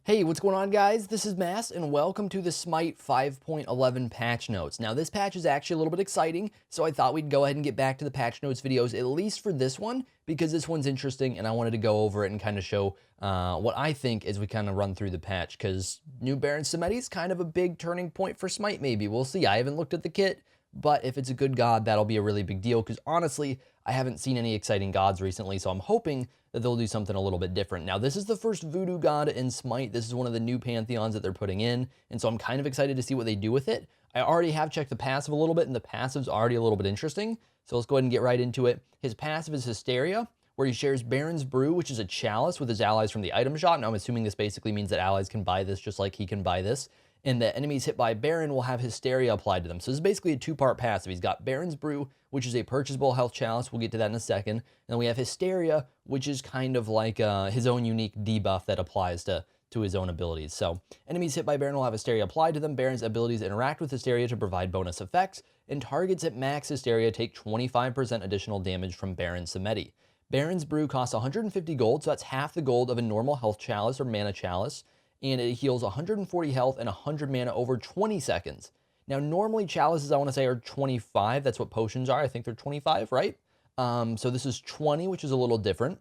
Hey, what's going on, guys? This is Mast, and welcome to the SMITE 5.11 patch notes. Now, this patch is actually a little bit exciting, so I thought we'd go ahead and get back to the patch notes videos, at least for this one, because this one's interesting, and I wanted to go over it and kind of show what I think as we kind of run through the patch, because new Baron Samedi is kind of a big turning point for SMITE, maybe. We'll see. I haven't looked at the kit, but if it's a good god, that'll be a really big deal, because honestly, I haven't seen any exciting gods recently, so I'm hoping that they'll do something a little bit different. Now, this is the first Voodoo god in SMITE. This is one of the new pantheons that they're putting in, and so I'm kind of excited to see what they do with it. I already have checked the passive a little bit, and the passive's already a little bit interesting, so let's go ahead and get right into it. His passive is Hysteria, where he shares Baron's Brew, which is a chalice with his allies from the item shop. Now, I'm assuming this basically means that allies can buy this just like he can buy this, and that enemies hit by Baron will have Hysteria applied to them. So this is basically a two-part passive. He's got Baron's Brew, which is a purchasable health chalice. We'll get to that in a second. And then we have Hysteria, which is kind of like his own unique debuff that applies to his own abilities. So enemies hit by Baron will have Hysteria applied to them. Baron's abilities interact with Hysteria to provide bonus effects, and targets at max Hysteria take 25% additional damage from Baron Samedi. Baron's Brew costs 150 gold, so that's half the gold of a normal health chalice or mana chalice, and it heals 140 health and 100 mana over 20 seconds. Now, normally chalices, I want to say, are 25. That's what potions are. I think they're 25, right? So this is 20, which is a little different.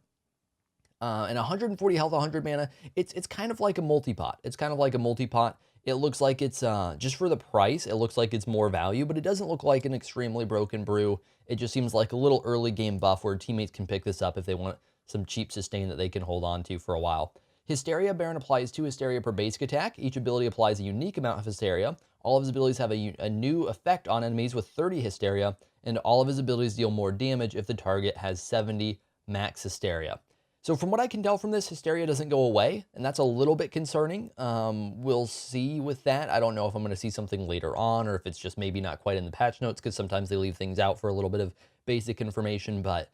And 140 health, 100 mana. It's kind of like a multi-pot. It's kind of like a multi-pot. It looks like it's, just for the price, it looks like it's more value, but it doesn't look like an extremely broken brew. It just seems like a little early game buff where teammates can pick this up if they want some cheap sustain that they can hold on to for a while. Hysteria, Baron applies 2 Hysteria per basic attack. Each ability applies a unique amount of Hysteria. All of his abilities have a new effect on enemies with 30 Hysteria, and all of his abilities deal more damage if the target has 70 max Hysteria. So from what I can tell from this, Hysteria doesn't go away, and that's a little bit concerning. We'll see with that. I don't know if I'm going to see something later on, or if it's just maybe not quite in the patch notes, because sometimes they leave things out for a little bit of basic information, but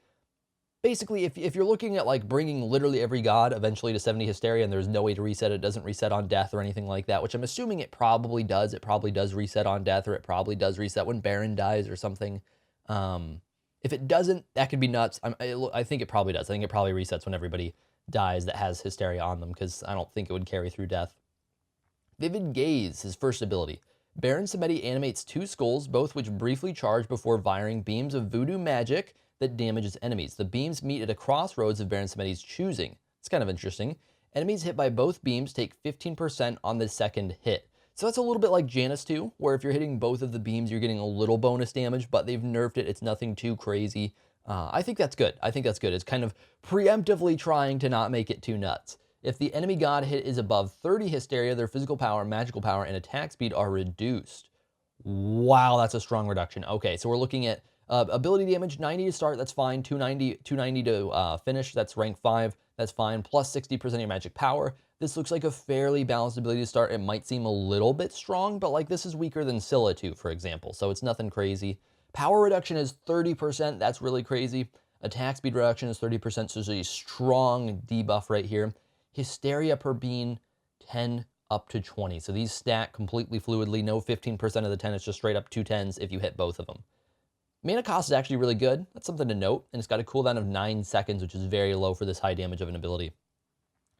basically, if you're looking at like bringing literally every god eventually to 70 Hysteria and there's no way to reset it, doesn't reset on death or anything like that, which I'm assuming it probably does. It probably does reset on death, or it probably does reset when Baron dies or something. If it doesn't, that could be nuts. I think it probably does. I think it probably resets when everybody dies that has Hysteria on them, because I don't think it would carry through death. Vivid Gaze, his first ability. Baron Samedi animates 2 skulls, both which briefly charge before firing beams of voodoo magic that damages enemies. The beams meet at a crossroads of Baron Samedi's choosing. It's kind of interesting. Enemies hit by both beams take 15% on the second hit. So that's a little bit like Janus 2, where if you're hitting both of the beams, you're getting a little bonus damage, but they've nerfed it. It's nothing too crazy. I think that's good. I think that's good. It's kind of preemptively trying to not make it too nuts. If the enemy god hit is above 30 Hysteria, their physical power, magical power, and attack speed are reduced. Wow, that's a strong reduction. Okay, so we're looking at ability damage, 90 to start, that's fine. 290 to finish, that's rank 5, that's fine. Plus 60% of your magic power. This looks like a fairly balanced ability to start. It might seem a little bit strong, but like this is weaker than Scylla 2, for example, so it's nothing crazy. Power reduction is 30%, that's really crazy. Attack speed reduction is 30%, so there's a strong debuff right here. Hysteria per beam, 10 up to 20. So these stack completely fluidly, no 15% of the 10, it's just straight up 2 10s if you hit both of them. Mana cost is actually really good. That's something to note, and it's got a cooldown of 9 seconds, which is very low for this high damage of an ability.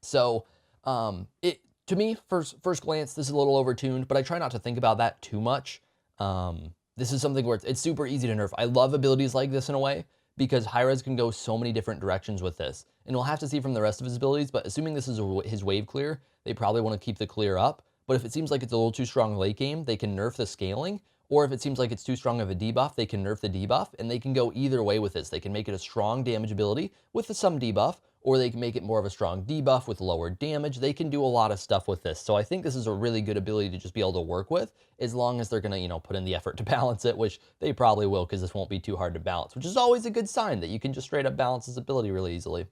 So, to me, first glance, this is a little overtuned, but I try not to think about that too much. This is something where it's super easy to nerf. I love abilities like this in a way, because Hi-Rez can go so many different directions with this. And we'll have to see from the rest of his abilities, but assuming this is his wave clear, they probably want to keep the clear up. But if it seems like it's a little too strong late game, they can nerf the scaling. Or if it seems like it's too strong of a debuff, they can nerf the debuff, and they can go either way with this. They can make it a strong damage ability with some debuff, or they can make it more of a strong debuff with lower damage. They can do a lot of stuff with this. So I think this is a really good ability to just be able to work with, as long as they're going to, put in the effort to balance it, which they probably will, because this won't be too hard to balance, which is always a good sign that you can just straight up balance this ability really easily.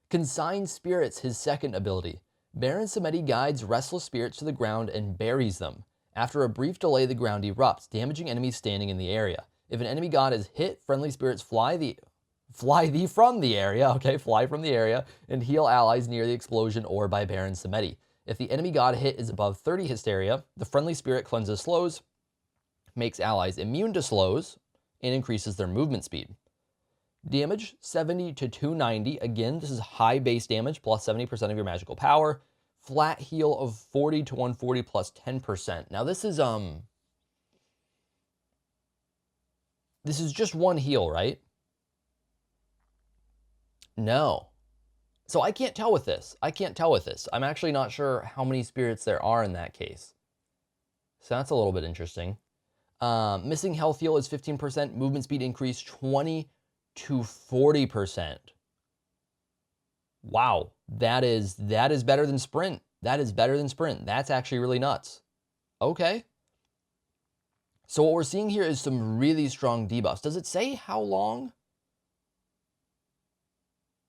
Consign Spirits, his second ability. Baron Samedi guides restless spirits to the ground and buries them. After a brief delay, the ground erupts, damaging enemies standing in the area. If an enemy god is hit, friendly spirits fly from the area, and heal allies near the explosion or by Baron Samedi. If the enemy god hit is above 30 Hysteria, the friendly spirit cleanses slows, makes allies immune to slows, and increases their movement speed. Damage, 70 to 290. Again, this is high base damage plus 70% of your magical power. flat heal of 40 to 140 plus 10%. Now this is just one heal, right? No. So I can't tell with this. I'm actually not sure how many spirits there are in that case. So that's a little bit interesting. Missing health heal is 15%. Movement speed increase 20 to 40%. Wow, that is better than sprint. That's actually really nuts. Okay. So what we're seeing here is some really strong debuffs. Does it say how long?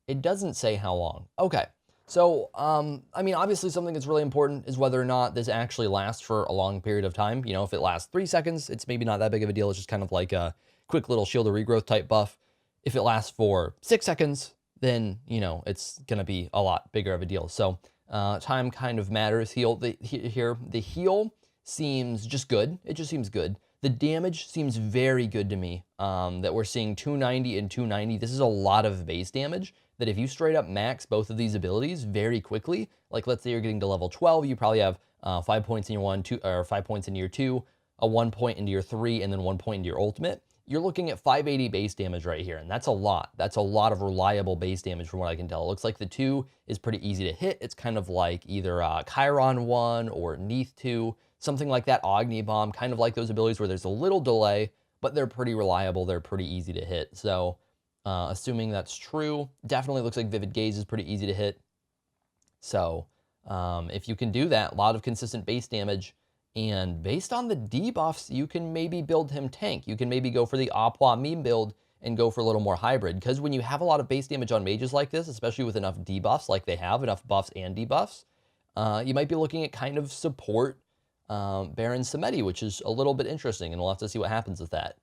It doesn't say how long. Okay. So, I mean, obviously something that's really important is whether or not this actually lasts for a long period of time. You know, if it lasts 3 seconds, it's maybe not that big of a deal. It's just kind of like a quick little shield of regrowth type buff. If it lasts for 6 seconds, then, you know, it's going to be a lot bigger of a deal. So, time kind of matters. The heal seems just good. It just seems good. The damage seems very good to me, that we're seeing 290 and 290. This is a lot of base damage that if you straight up max both of these abilities very quickly, like let's say you're getting to level 12, you probably have 5 points in your 1, 2, or 5 points into your 2, a 1 point into your 3, and then 1 point into your ultimate. You're looking at 580 base damage right here, and that's a lot. That's a lot of reliable base damage from what I can tell. It looks like the 2 is pretty easy to hit. It's kind of like either Chiron 1 or Neath 2, something like that, Agni Bomb, kind of like those abilities where there's a little delay, but they're pretty reliable. They're pretty easy to hit. So assuming that's true, definitely looks like Vivid Gaze is pretty easy to hit. So if you can do that, a lot of consistent base damage, and based on the debuffs, you can maybe build him tank. You can maybe go for the Apua meme build and go for a little more hybrid, because when you have a lot of base damage on mages like this, especially with enough debuffs like they have, enough buffs and debuffs, you might be looking at kind of support Baron Samedi, which is a little bit interesting, and we'll have to see what happens with that.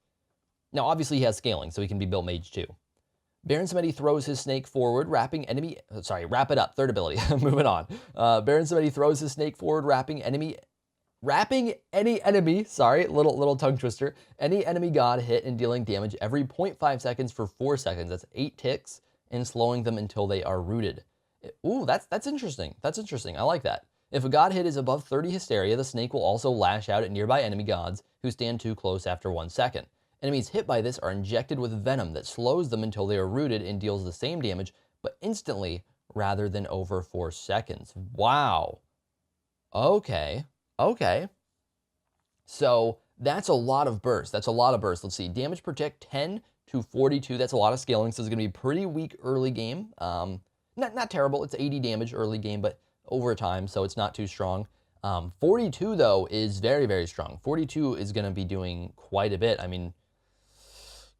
Now, obviously, he has scaling, so he can be built mage too. Baron Samedi throws his snake forward, wrap it up, third ability, moving on. Baron Samedi throws his snake forward, wrapping any enemy, little tongue twister, any enemy god hit and dealing damage every 0.5 seconds for 4 seconds. That's 8 ticks, and slowing them until they are rooted. Ooh, that's interesting. That's interesting. I like that. If a god hit is above 30 Hysteria, the snake will also lash out at nearby enemy gods who stand too close after 1 second. Enemies hit by this are injected with venom that slows them until they are rooted and deals the same damage, but instantly rather than over 4 seconds. Wow. Okay. So that's a lot of burst. Let's see. Damage protect 10 to 42. That's a lot of scaling, so it's going to be pretty weak early game. Not terrible. It's 80 damage early game, but over time, so it's not too strong. 42, though, is very, very strong. 42 is going to be doing quite a bit. I mean,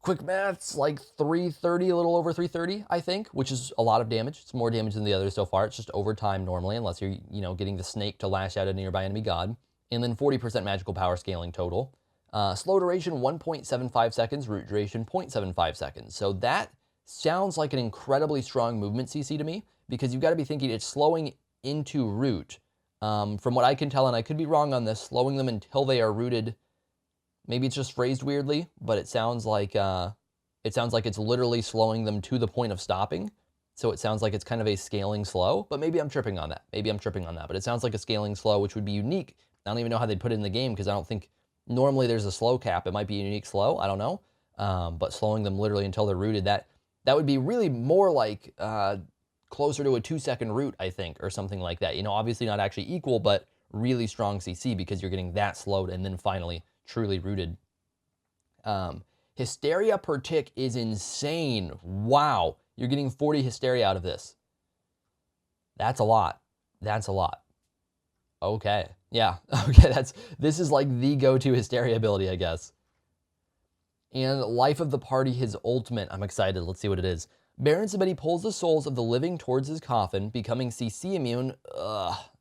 quick maths, like 330, a little over 330, I think, which is a lot of damage. It's more damage than the others so far. It's just over time normally, unless you're, getting the snake to lash out at a nearby enemy god. And then 40% magical power scaling total. Slow duration, 1.75 seconds. Root duration, 0.75 seconds. So that sounds like an incredibly strong movement CC to me, because you've got to be thinking it's slowing into root. From what I can tell, and I could be wrong on this, slowing them until they are rooted. Maybe it's just phrased weirdly, but it sounds like it's literally slowing them to the point of stopping. So it sounds like it's kind of a scaling slow, but maybe I'm tripping on that. But it sounds like a scaling slow, which would be unique. I don't even know how they'd put it in the game, because I don't think normally there's a slow cap. It might be a unique slow. I don't know. But slowing them literally until they're rooted, that would be really more like closer to a 2-second root, I think, or something like that. Obviously not actually equal, but really strong CC, because you're getting that slowed and then finally truly rooted. Hysteria per tick is insane. Wow. You're getting 40 Hysteria out of this. That's a lot. Okay. Yeah. Okay. This is like the go-to Hysteria ability, I guess. And Life of the Party, his ultimate. I'm excited. Let's see what it is. Baron Samedi pulls the souls of the living towards his coffin, becoming CC immune,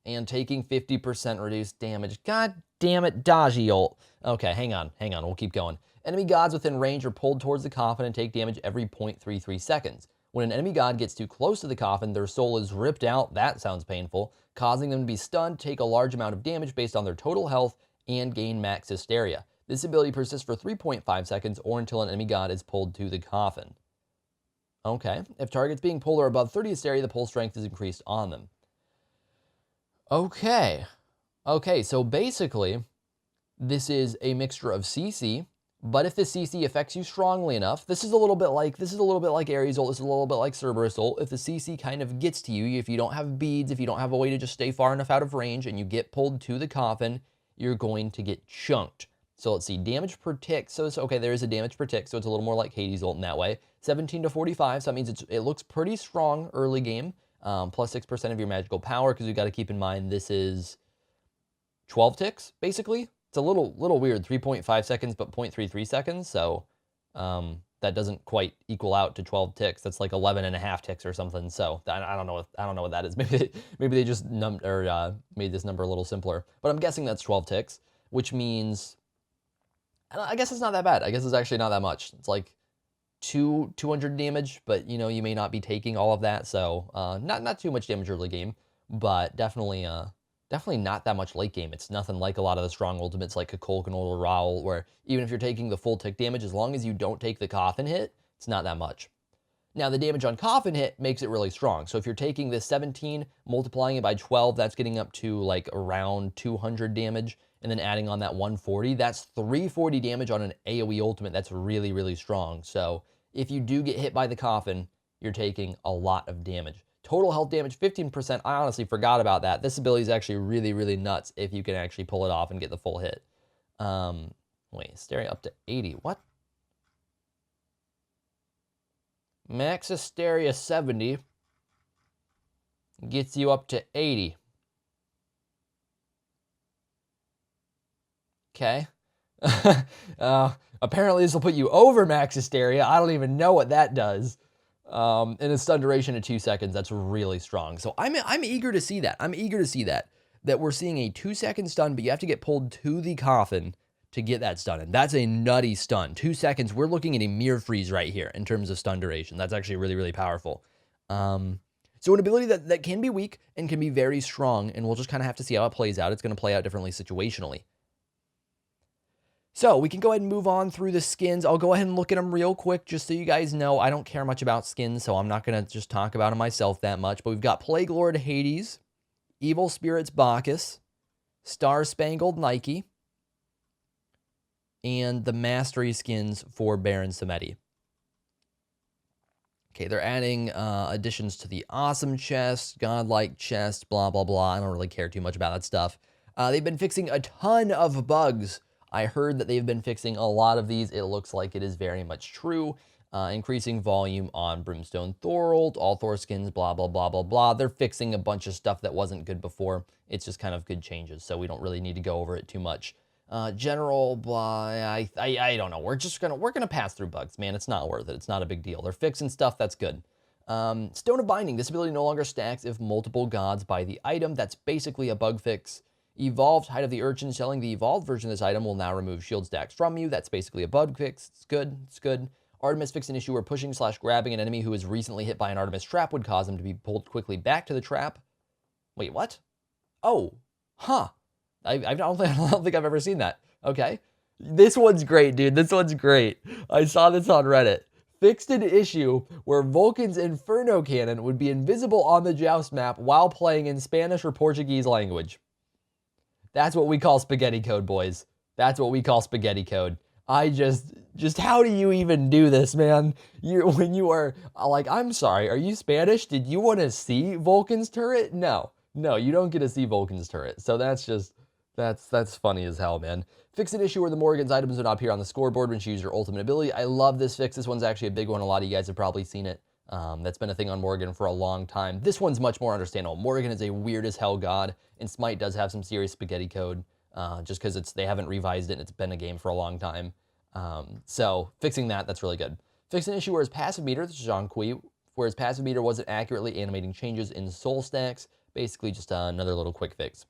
and taking 50% reduced damage. God damn it, dodgy ult. Okay, hang on, we'll keep going. Enemy gods within range are pulled towards the coffin and take damage every 0.33 seconds. When an enemy god gets too close to the coffin, their soul is ripped out, that sounds painful, causing them to be stunned, take a large amount of damage based on their total health, and gain max Hysteria. This ability persists for 3.5 seconds or until an enemy god is pulled to the coffin. Okay, if targets being pulled are above 30 Hysteria, the pull strength is increased on them. Okay. Okay, so basically, this is a mixture of CC, but if the CC affects you strongly enough, this is a little bit like Ares ult, this is a little bit like Cerberus ult. If the CC kind of gets to you, if you don't have beads, if you don't have a way to just stay far enough out of range and you get pulled to the coffin, you're going to get chunked. So let's see, damage per tick. So it's okay, there is a damage per tick, so it's a little more like Hades ult in that way. 17 to 45, so that means it looks pretty strong early game. Plus 6% of your magical power, because you got to keep in mind this is 12 ticks, basically. It's a little weird, 3.5 seconds, but 0.33 seconds, so that doesn't quite equal out to 12 ticks. That's like 11 and a half ticks or something, so I don't know what that is. Maybe they just made this number a little simpler, but I'm guessing that's 12 ticks, which means, I guess it's not that bad. I guess it's actually not that much. It's like 200 damage, but you know, you may not be taking all of that, so not too much damage early game, but definitely not that much late game. It's nothing like a lot of the strong ultimates like Kukulkan or Raoul, where even if you're taking the full tick damage, as long as you don't take the coffin hit, it's not that much. Now, the damage on coffin hit makes it really strong. So if you're taking this 17, multiplying it by 12, that's getting up to like around 200 damage, and then adding on that 140, that's 340 damage on an AoE ultimate. That's really, really strong. So if you do get hit by the coffin, you're taking a lot of damage. Total health damage, 15%. I honestly forgot about that. This ability is actually really, really nuts if you can actually pull it off and get the full hit. Wait, Hysteria up to 80. What? Max Hysteria 70 gets you up to 80. Okay. Apparently this will put you over Max Hysteria. I don't even know what that does. And a stun duration of 2 seconds. That's really strong. So I'm eager to see that. I'm eager to see that we're seeing a 2-second stun, but you have to get pulled to the coffin to get that stun. And that's a nutty stun. 2 seconds. We're looking at a mirror freeze right here in terms of stun duration. That's actually really, really powerful. So an ability that can be weak and can be very strong, and we'll just kind of have to see how it plays out. It's going to play out differently situationally. So we can go ahead and move on through the skins. I'll go ahead and look at them real quick just so you guys know. I don't care much about skins, so I'm not going to just talk about them myself that much. But we've got Plague Lord Hades, Evil Spirits Bacchus, Star Spangled Nike, and the Mastery skins for Baron Samedi. Okay, they're adding additions to the Awesome Chest, Godlike Chest, blah, blah, blah. I don't really care too much about that stuff. They've been fixing a ton of bugs. I heard that they've been fixing a lot of these. It looks like it is very much true. Increasing volume on Brimstone Thorold, all Thor skins, blah, blah, blah, blah, blah. They're fixing a bunch of stuff that wasn't good before. It's just kind of good changes, so we don't really need to go over it too much. General, blah, I don't know. We're gonna pass through bugs, man. It's not worth it. It's not a big deal. They're fixing stuff that's good. Stone of Binding. This ability no longer stacks if multiple gods buy the item. That's basically a bug fix. Evolved Height of the Urchin. Selling the evolved version of this item will now remove shield stacks from you. That's basically a bug fix. It's good. It's good. Artemis fixed an issue where pushing/grabbing an enemy who is recently hit by an Artemis trap would cause them to be pulled quickly back to the trap. Wait, what? Oh, huh. I don't think I've ever seen that. Okay. This one's great, dude. This one's great. I saw this on Reddit. Fixed an issue where Vulcan's Inferno Cannon would be invisible on the Joust map while playing in Spanish or Portuguese language. That's what we call spaghetti code, boys. That's what we call spaghetti code. I just how do you even do this, man? When you are like, I'm sorry, are you Spanish? Did you want to see Vulcan's turret? No, you don't get to see Vulcan's turret. So that's funny as hell, man. Fix an issue where the Morrigan's items would not appear on the scoreboard when she used her ultimate ability. I love this fix. This one's actually a big one. A lot of you guys have probably seen it. That's been a thing on Morrigan for a long time. This one's much more understandable. Morrigan is a weird as hell god, and Smite does have some serious spaghetti code, just because they haven't revised it and it's been a game for a long time. So fixing that's really good. Fix an issue where his passive meter, this is Jean Kui, where his passive meter wasn't accurately animating changes in soul stacks. Basically just another little quick fix.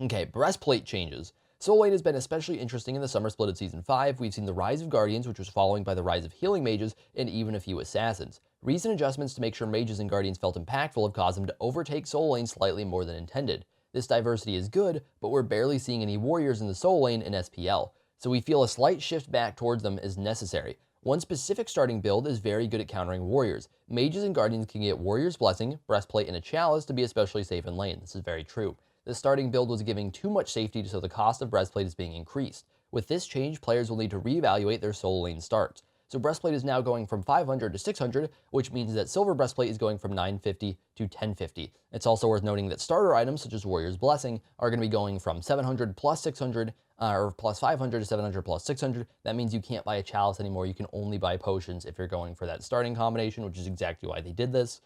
Okay, Breastplate Changes. Soul Lane has been especially interesting in the summer split of Season 5. We've seen the rise of Guardians, which was following by the rise of Healing Mages, and even a few Assassins. Recent adjustments to make sure Mages and Guardians felt impactful have caused them to overtake Soul Lane slightly more than intended. This diversity is good, but we're barely seeing any Warriors in the Soul Lane in SPL, so we feel a slight shift back towards them is necessary. One specific starting build is very good at countering warriors. Mages and guardians can get Warrior's Blessing, Breastplate, and a Chalice to be especially safe in lane. This is very true. This starting build was giving too much safety, so the cost of Breastplate is being increased. With this change, players will need to reevaluate their solo lane starts. So Breastplate is now going from 500 to 600, which means that Silver Breastplate is going from 950 to 1050. It's also worth noting that starter items, such as Warrior's Blessing, are going to be going from 700 plus 600, or plus 500 to 700 plus 600. That means you can't buy a Chalice anymore. You can only buy potions if you're going for that starting combination, which is exactly why they did this.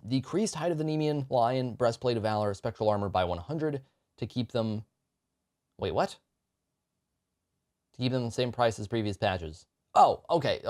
Decreased height of the Nemean, Lion, Breastplate of Valor, Spectral Armor by 100 to keep them... Wait, what? To keep them the same price as previous patches. Oh, okay.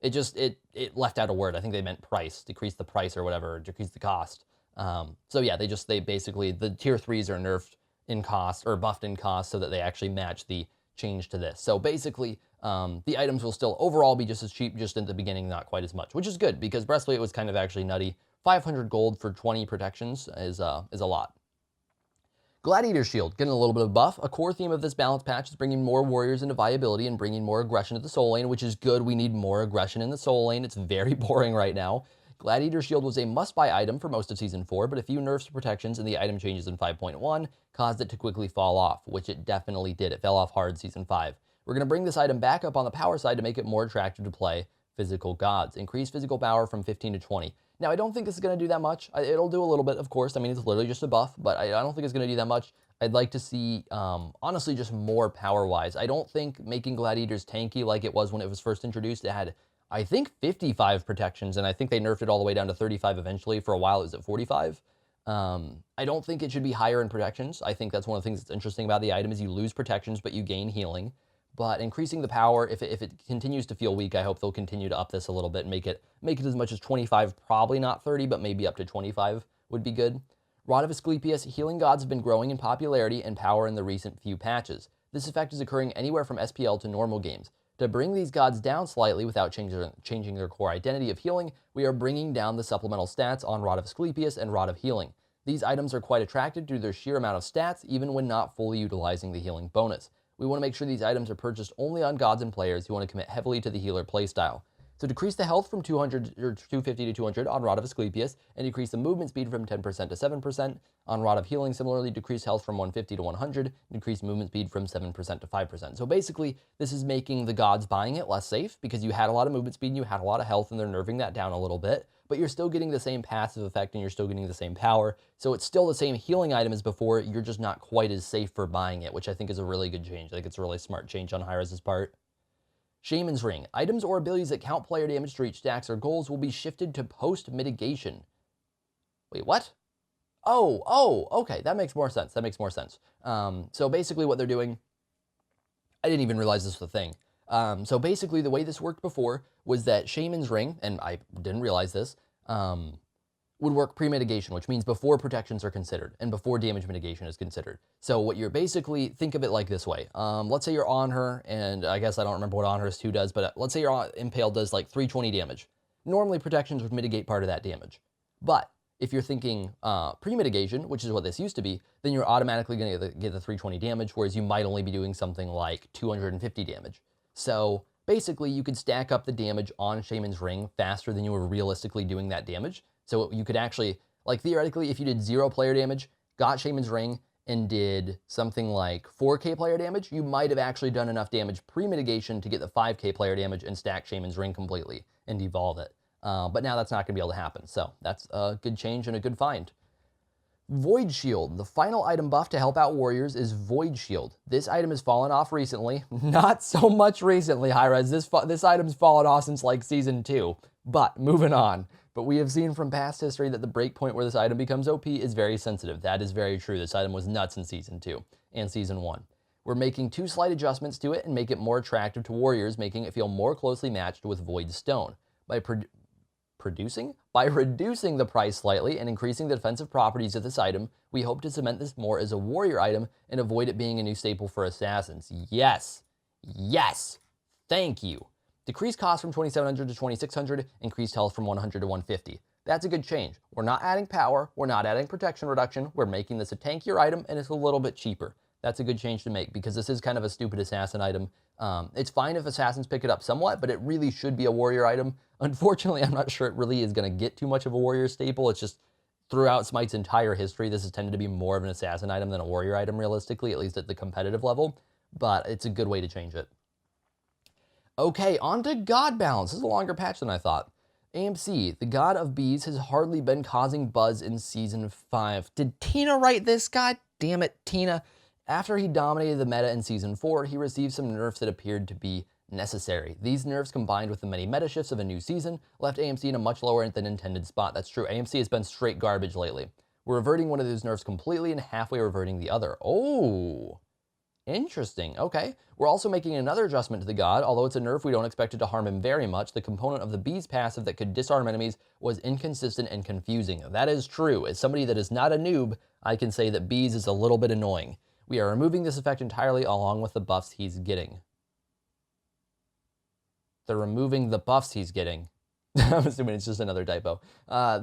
It left out a word. I think they meant price, decrease the price or whatever, decrease the cost. So yeah, they basically, the tier 3s are nerfed in cost, or buffed in cost, so that they actually match the change to this. So basically, the items will still overall be just as cheap, just in the beginning, not quite as much, which is good, because Breastplate was kind of actually nutty. 500 gold for 20 protections is a lot. Gladiator Shield, getting a little bit of buff. A core theme of this balance patch is bringing more warriors into viability and bringing more aggression to the soul lane, which is good. We need more aggression in the soul lane. It's very boring right now. Gladiator Shield was a must-buy item for most of Season 4, but a few nerfs to protections and the item changes in 5.1 caused it to quickly fall off, which it definitely did. It fell off hard Season 5. We're going to bring this item back up on the power side to make it more attractive to play physical gods. Increase physical power from 15 to 20. Now, I don't think this is going to do that much. It'll do a little bit, of course. I mean, it's literally just a buff, but I don't think it's going to do that much. I'd like to see, honestly, just more power-wise. I don't think making Gladiators tanky like it was when it was first introduced. It had, I think, 55 protections, and I think they nerfed it all the way down to 35 eventually. For a while, it was at 45. I don't think it should be higher in protections. I think that's one of the things that's interesting about the item is you lose protections, but you gain healing. But increasing the power, if it continues to feel weak, I hope they'll continue to up this a little bit and make it as much as 25, probably not 30, but maybe up to 25 would be good. Rod of Asclepius, healing gods have been growing in popularity and power in the recent few patches. This effect is occurring anywhere from SPL to normal games. To bring these gods down slightly without changing their core identity of healing, we are bringing down the supplemental stats on Rod of Asclepius and Rod of Healing. These items are quite attractive due to their sheer amount of stats, even when not fully utilizing the healing bonus. We want to make sure these items are purchased only on gods and players who want to commit heavily to the healer playstyle. So decrease the health from 250 to 200 on Rod of Asclepius, and decrease the movement speed from 10% to 7%. On Rod of Healing, similarly, decrease health from 150 to 100, and decrease movement speed from 7% to 5%. So basically, this is making the gods buying it less safe, because you had a lot of movement speed and you had a lot of health, and they're nerfing that down a little bit, but you're still getting the same passive effect and you're still getting the same power. So it's still the same healing item as before, you're just not quite as safe for buying it, which I think is a really good change. I think it's a really smart change on Hi-Rez's part. Shamans Ring. Items or abilities that count player damage to reach stacks or goals will be shifted to post-mitigation. Wait, what? Oh, okay, that makes more sense. So basically what they're doing, I didn't even realize this was a thing. So basically the way this worked before was that Shaman's Ring, and I didn't realize this, would work pre-mitigation, which means before protections are considered and before damage mitigation is considered. So what you're basically, think of it like this way. Let's say you're on her, and I guess I don't remember what on her's 2 does, but let's say your Impale does like 320 damage. Normally protections would mitigate part of that damage. But if you're thinking pre-mitigation, which is what this used to be, then you're automatically going to get the 320 damage, whereas you might only be doing something like 250 damage. So basically you could stack up the damage on Shaman's Ring faster than you were realistically doing that damage. So you could actually, like theoretically, if you did 0 player damage, got Shaman's Ring, and did something like 4k player damage, you might have actually done enough damage pre-mitigation to get the 5k player damage and stack Shaman's Ring completely and devolve it. But now that's not going to be able to happen. So that's a good change and a good find. Void Shield. The final item buff to help out warriors is Void Shield. This item has fallen off recently. Not so much recently, Hi-Rez. This item's fallen off since like Season 2. But moving on. But we have seen from past history that the breakpoint where this item becomes OP is very sensitive. That is very true. This item was nuts in Season 2 and Season 1. We're making 2 slight adjustments to it and make it more attractive to warriors, making it feel more closely matched with Void Stone. By reducing the price slightly and increasing the defensive properties of this item, we hope to cement this more as a warrior item and avoid it being a new staple for assassins. Yes. Thank you. Decreased cost from 2,700 to 2,600, increased health from 100 to 150. That's a good change. We're not adding power, we're not adding protection reduction, we're making this a tankier item, and it's a little bit cheaper. That's a good change to make because this is kind of a stupid assassin item. It's fine if assassins pick it up somewhat, but it really should be a warrior item. Unfortunately, I'm not sure it really is going to get too much of a warrior staple. It's just throughout Smite's entire history, this has tended to be more of an assassin item than a warrior item, realistically, at least at the competitive level. But it's a good way to change it. Okay, on to God Balance. This is a longer patch than I thought. AMC, the god of bees, has hardly been causing buzz in Season 5. Did Tina write this? God damn it, Tina. After he dominated the meta in Season 4, he received some nerfs that appeared to be necessary. These nerfs, combined with the many meta shifts of a new season, left AMC in a much lower than intended spot. That's true. AMC has been straight garbage lately. We're reverting one of those nerfs completely and halfway reverting the other. Oh, interesting. Okay. We're also making another adjustment to the god. Although it's a nerf, we don't expect it to harm him very much. The component of the bees passive that could disarm enemies was inconsistent and confusing. That is true. As somebody that is not a noob, I can say that bees is a little bit annoying. We are removing this effect entirely along with the buffs he's getting. They're removing the buffs he's getting. I'm assuming it's just another typo.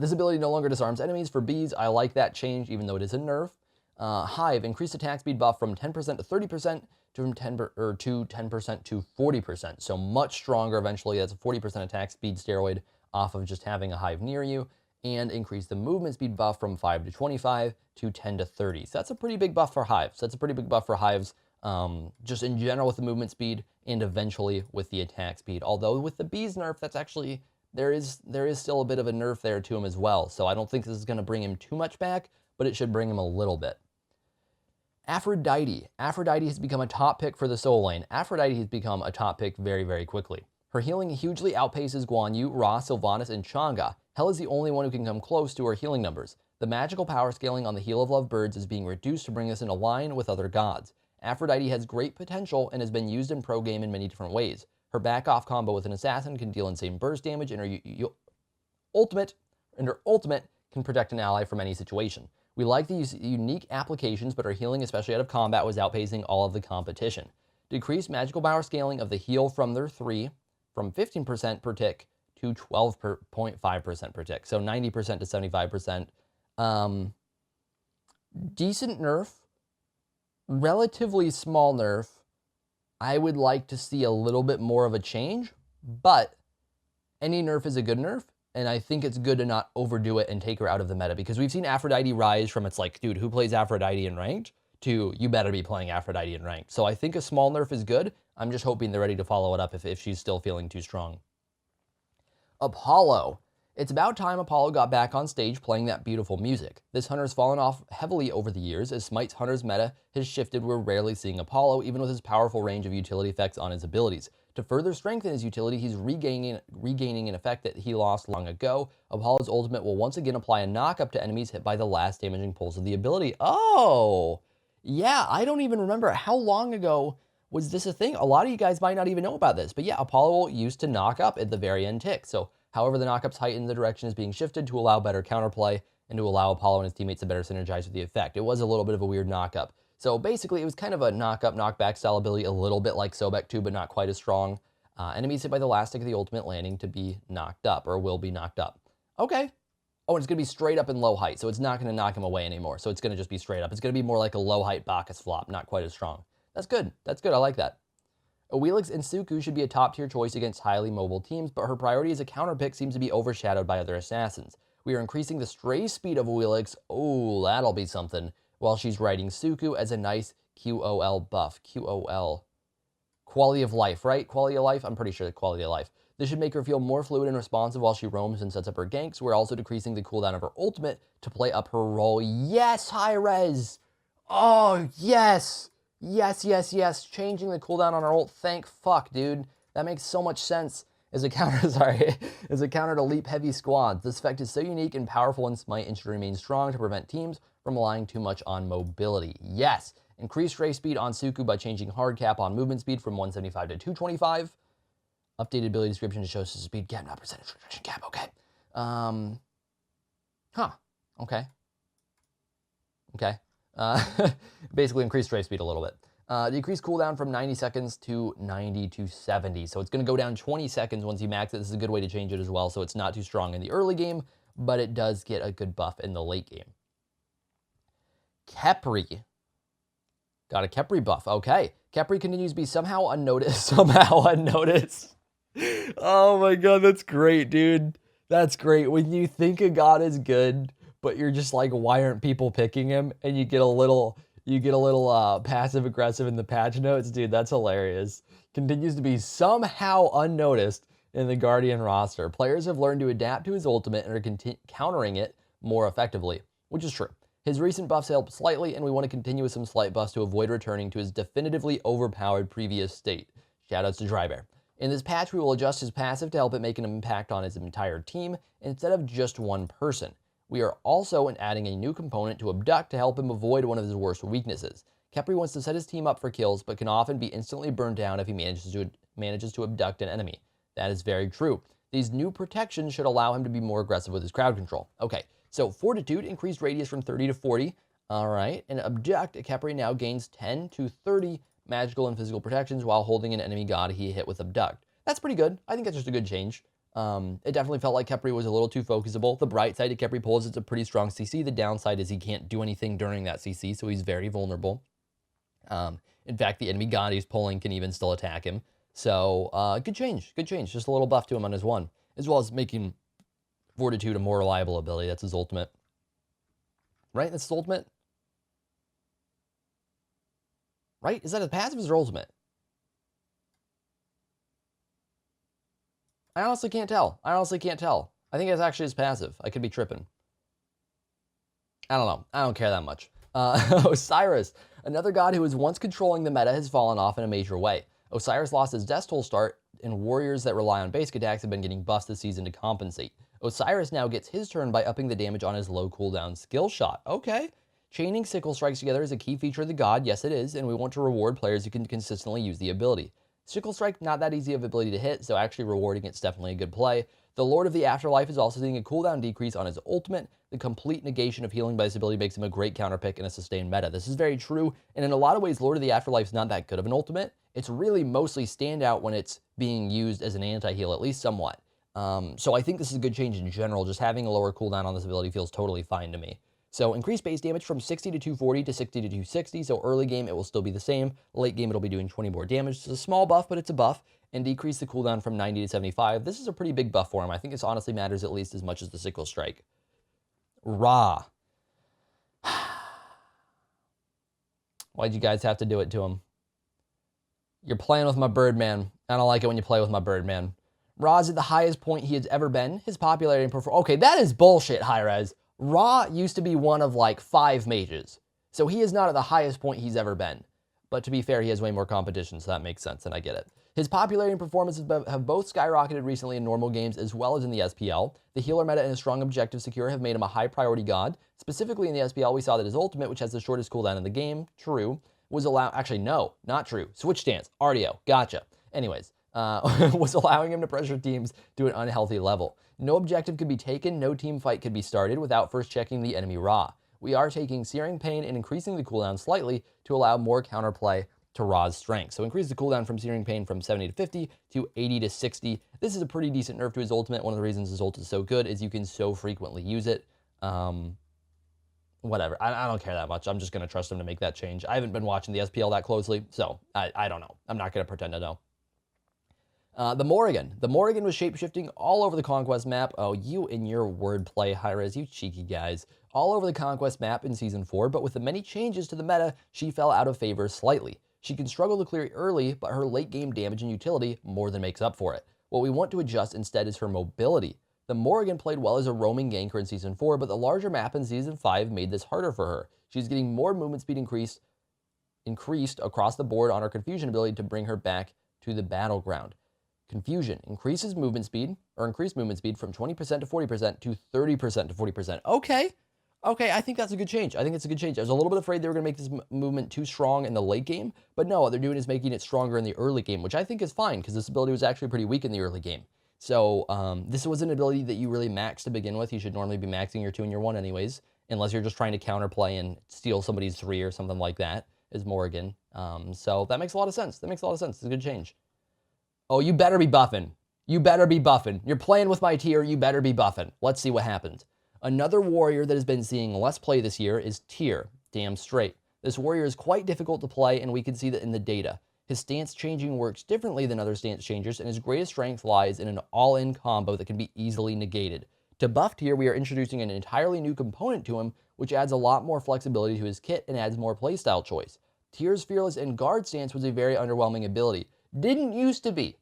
This ability no longer disarms enemies for bees. I like that change, even though it is a nerf. Hive, increased attack speed buff from 10% to 30% to 10% to 40%. So much stronger eventually. That's a 40% attack speed steroid off of just having a Hive near you. And increase the movement speed buff from 5 to 25 to 10 to 30. So that's a pretty big buff for Hives. That's a pretty big buff for Hives, just in general with the movement speed and eventually with the attack speed. Although with the bees nerf, that's actually, there is still a bit of a nerf there to him as well. So I don't think this is going to bring him too much back, but it should bring him a little bit. Aphrodite. Aphrodite has become a top pick for the soul lane. Aphrodite has become a top pick very, very quickly. Her healing hugely outpaces Guan Yu, Ra, Sylvanas, and Chang'e. Hell is the only one who can come close to her healing numbers. The magical power scaling on the Heal of Love birds is being reduced to bring us in a line with other gods. Aphrodite has great potential and has been used in pro game in many different ways. Her back-off combo with an assassin can deal insane burst damage, and her ultimate can protect an ally from any situation. We like the unique applications, but her healing, especially out of combat, was outpacing all of the competition. Decreased magical power scaling of the heal from their 3 from 15% per tick to 12.5% per tick. So 90% to 75%. Decent nerf. Relatively small nerf. I would like to see a little bit more of a change, but any nerf is a good nerf. And I think it's good to not overdo it and take her out of the meta because we've seen Aphrodite rise from it's like, dude, who plays Aphrodite in ranked to you better be playing Aphrodite in ranked. So I think a small nerf is good. I'm just hoping they're ready to follow it up if she's still feeling too strong. Apollo. It's about time Apollo got back on stage playing that beautiful music. This hunter's fallen off heavily over the years as Smite's hunter's meta has shifted. We're rarely seeing Apollo, even with his powerful range of utility effects on his abilities. To further strengthen his utility, he's regaining an effect that he lost long ago. Apollo's ultimate will once again apply a knock-up to enemies hit by the last damaging pulse of the ability. Oh, yeah, I don't even remember how long ago was this a thing. A lot of you guys might not even know about this, but yeah, Apollo used to knock up at the very end tick. So however the knockup's heightened, the direction is being shifted to allow better counterplay and to allow Apollo and his teammates to better synergize with the effect. It was a little bit of a weird knockup. So basically, it was kind of a knock-up, knockback style ability, a little bit like Sobek 2, but not quite as strong. Enemies hit by the last tick of the ultimate landing to be knocked up, or will be knocked up. Okay. Oh, and it's going to be straight up in low height, so it's not going to knock him away anymore. So it's going to just be straight up. It's going to be more like a low height Bacchus flop, not quite as strong. That's good. That's good. I like that. Awilix and Suku should be a top-tier choice against highly mobile teams, but her priority as a counter pick seems to be overshadowed by other assassins. We are increasing the stray speed of Awilix. Oh, that'll be something. While she's riding Suku as a nice QOL buff. QOL. Quality of life, right? Quality of life? I'm pretty sure quality of life. This should make her feel more fluid and responsive while she roams and sets up her ganks. We're also decreasing the cooldown of her ultimate to play up her role. Yes, Hi-Rez! Oh, yes! Yes, yes, yes. Changing the cooldown on her ult. Thank fuck, dude. That makes so much sense. As a counter, as a counter to leap heavy squads. This effect is so unique and powerful in Smite and should remain strong to prevent teams from relying too much on mobility. Yes, increased race speed on Suku by changing hard cap on movement speed from 175 to 225. Updated ability description to show speed gap, not percentage reduction gap. Okay. Okay. Okay. Basically increased race speed a little bit. Decrease cooldown from 90 seconds to 90 to 70. So it's going to go down 20 seconds once you max it. This is a good way to change it as well. So it's not too strong in the early game, but it does get a good buff in the late game. Khepri. Got a Khepri buff. Okay. Khepri continues to be somehow unnoticed. Somehow unnoticed. Oh my god, that's great, dude. That's great. When you think a god is good, but you're just like, why aren't people picking him? And you get a little passive aggressive in the patch notes, dude. That's hilarious. Continues to be somehow unnoticed in the Guardian roster. Players have learned to adapt to his ultimate and are countering it more effectively, which is true. His recent buffs help slightly, and we want to continue with some slight buffs to avoid returning to his definitively overpowered previous state. Shoutouts to Drybear. In this patch, we will adjust his passive to help it make an impact on his entire team instead of just one person. We are also adding a new component to Abduct to help him avoid one of his worst weaknesses. Khepri wants to set his team up for kills, but can often be instantly burned down if he manages to abduct an enemy. That is very true. These new protections should allow him to be more aggressive with his crowd control. Okay, so Fortitude increased radius from 30 to 40. All right, and Abduct, Khepri now gains 10 to 30 magical and physical protections while holding an enemy god he hit with Abduct. That's pretty good. I think that's just a good change. It definitely felt like Khepri was a little too focusable. The bright side to Khepri pulls, it's a pretty strong CC. The downside is he can't do anything during that CC, so he's very vulnerable. In fact, the enemy god he's pulling can even still attack him. So, good change. Good change. Just a little buff to him on his one, as well as making Fortitude a more reliable ability. That's his ultimate. Right? That's his ultimate? Right? Is that his passive or his ultimate? I honestly can't tell. I think it's actually his passive. I could be tripping. I don't know. I don't care that much. Osiris, another god who was once controlling the meta, has fallen off in a major way. Osiris lost his Death Toll start, and warriors that rely on basic attacks have been getting buffs this season to compensate. Osiris now gets his turn by upping the damage on his low cooldown skill shot. Okay. Chaining sickle strikes together is a key feature of the god. Yes, it is, and we want to reward players who can consistently use the ability. Sickle strike, not that easy of ability to hit, so actually rewarding it's definitely a good play. The Lord of the Afterlife is also seeing a cooldown decrease on his ultimate. The complete negation of healing by this ability makes him a great counterpick in a sustained meta. This is very true, and in a lot of ways, Lord of the Afterlife is not that good of an ultimate. It's really mostly standout when it's being used as an anti-heal, at least somewhat. So I think this is a good change in general. Just having a lower cooldown on this ability feels totally fine to me. So increased base damage from 60 to 240 to 60 to 260. So early game, it will still be the same. Late game, it'll be doing 20 more damage. It's a small buff, but it's a buff. And decrease the cooldown from 90 to 75. This is a pretty big buff for him. I think this honestly matters at least as much as the sickle strike. Ra. Why'd you guys have to do it to him? You're playing with my Birdman. I don't like it when you play with my Birdman. Ra's at the highest point he has ever been. His popularity and performance. Okay, that is bullshit, Hi-Rez. Ra used to be one of like 5 mages. So he is not at the highest point he's ever been. But to be fair, he has way more competition, so that makes sense, and I get it. His popularity and performance have both skyrocketed recently in normal games as well as in the SPL. The healer meta and his strong objective secure have made him a high priority god. Specifically in the SPL, we saw that his ultimate, which has the shortest cooldown in the game, true, was actually no, not true. Switch stance, RDO, gotcha. Anyways, was allowing him to pressure teams to an unhealthy level. No objective could be taken, no team fight could be started without first checking the enemy Ra. We are taking Searing Pain and increasing the cooldown slightly to allow more counterplay to Ra's strength. So increase the cooldown from Searing Pain from 70 to 50 to 80 to 60. This is a pretty decent nerf to his ultimate. One of the reasons his ult is so good is you can so frequently use it. Whatever. I don't care that much. I'm just going to trust him to make that change. I haven't been watching the SPL that closely, so I don't know. I'm not going to pretend to know. The Morrigan. The Morrigan was shape-shifting all over the Conquest map. Oh, you and your wordplay, Hi-Rez, you cheeky guys. All over the Conquest map in Season 4, but with the many changes to the meta, she fell out of favor slightly. She can struggle to clear early, but her late-game damage and utility more than makes up for it. What we want to adjust instead is her mobility. The Morrigan played well as a roaming ganker in Season 4, but the larger map in Season 5 made this harder for her. She's getting more movement speed increased across the board on her Confusion ability to bring her back to the battleground. Confusion increases movement speed, or increased movement speed from 20% to 40% to 30% to 40%. Okay, I think that's a good change. I was a little bit afraid they were going to make this movement too strong in the late game, but no, what they're doing is making it stronger in the early game, which I think is fine, because this ability was actually pretty weak in the early game. So this was an ability that you really maxed to begin with. You should normally be maxing your 2 and your 1 anyways, unless you're just trying to counterplay and steal somebody's 3 or something like that, is Morrigan. So that makes a lot of sense. It's a good change. Oh, you better be buffing. You're playing with my tier, you better be buffing. Let's see what happens. Another warrior that has been seeing less play this year is Tyr. Damn straight. This warrior is quite difficult to play, and we can see that in the data. His stance changing works differently than other stance changers, and his greatest strength lies in an all-in combo that can be easily negated. To buff tier, we are introducing an entirely new component to him, which adds a lot more flexibility to his kit and adds more playstyle choice. Tier's Fearless and Guard Stance was a very underwhelming ability. Didn't used to be.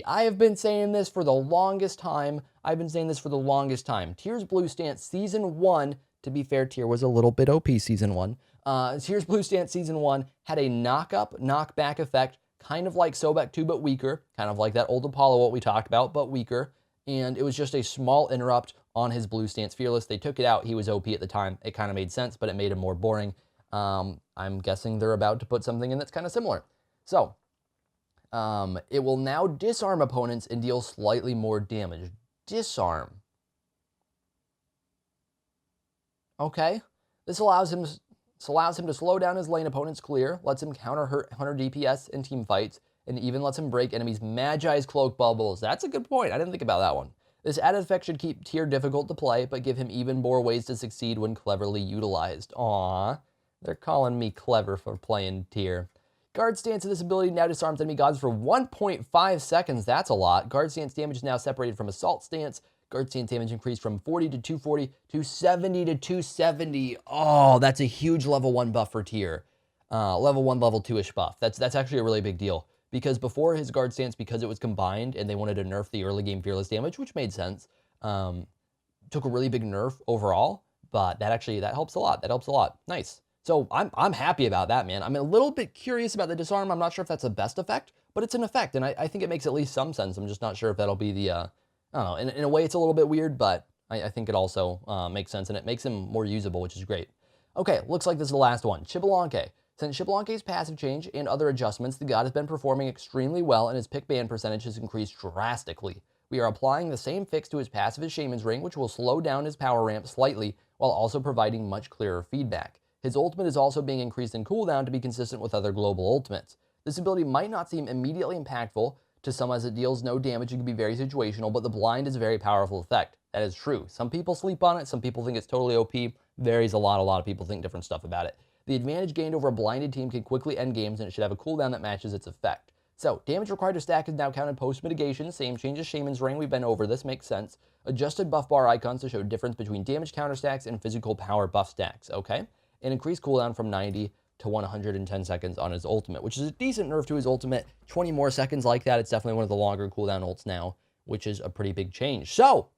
I have been saying this for the longest time. Tier's Blue Stance Season 1, to be fair, Tier was a little bit OP Season 1. Tier's Blue Stance Season 1 had a knock-up, knock-back effect, kind of like Sobek 2, but weaker. Kind of like that old Apollo, what we talked about, but weaker. And it was just a small interrupt on his Blue Stance Fearless. They took it out. He was OP at the time. It kind of made sense, but it made him more boring. I'm guessing they're about to put something in that's kind of similar. So, it will now disarm opponents and deal slightly more damage. Disarm. Okay. This allows him to slow down his lane opponent's clear, lets him counter 100 DPS in team fights, and even lets him break enemies' Magi's cloak bubbles. That's a good point. I didn't think about that one. This added effect should keep Tier difficult to play, but give him even more ways to succeed when cleverly utilized. Aww. They're calling me clever for playing Tier. Guard Stance of this ability now disarms enemy gods for 1.5 seconds. That's a lot. Guard Stance damage is now separated from Assault Stance. Guard Stance damage increased from 40 to 240 to 70 to 270. Oh, that's a huge level 1 buff for Tier. Level 1, level 2-ish buff. That's actually a really big deal. Because before his Guard Stance, because it was combined and they wanted to nerf the early game Fearless damage, which made sense, took a really big nerf overall, but that helps a lot. Nice. So I'm happy about that, man. I'm a little bit curious about the disarm. I'm not sure if that's the best effect, but it's an effect, and I think it makes at least some sense. I'm just not sure if that'll be the, I don't know, in a way it's a little bit weird, but I think it also makes sense, and it makes him more usable, which is great. Okay, looks like this is the last one. Xbalanque. Since Xbalanque's passive change and other adjustments, the god has been performing extremely well, and his pick ban percentage has increased drastically. We are applying the same fix to his passive as Shamans Ring, which will slow down his power ramp slightly, while also providing much clearer feedback. His ultimate is also being increased in cooldown to be consistent with other global ultimates. This ability might not seem immediately impactful to some as it deals no damage and can be very situational, but the blind is a very powerful effect. That is true. Some people sleep on it, some people think it's totally OP, varies a lot of people think different stuff about it. The advantage gained over a blinded team can quickly end games, and it should have a cooldown that matches its effect. So, damage required to stack is now counted post-mitigation, same change as Shaman's Ring, we've been over this, makes sense. Adjusted buff bar icons to show difference between damage counter stacks and physical power buff stacks, okay? And increased cooldown from 90 to 110 seconds on his ultimate, which is a decent nerf to his ultimate. 20 more seconds like that, it's definitely one of the longer cooldown ults now, which is a pretty big change. So,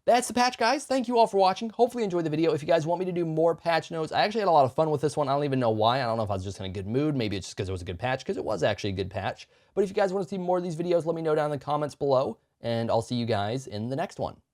that's the patch, guys. Thank you all for watching. Hopefully you enjoyed the video. If you guys want me to do more patch notes, I actually had a lot of fun with this one. I don't even know why. I don't know if I was just in a good mood. Maybe it's just because it was a good patch, because it was actually a good patch. But if you guys want to see more of these videos, let me know down in the comments below, and I'll see you guys in the next one.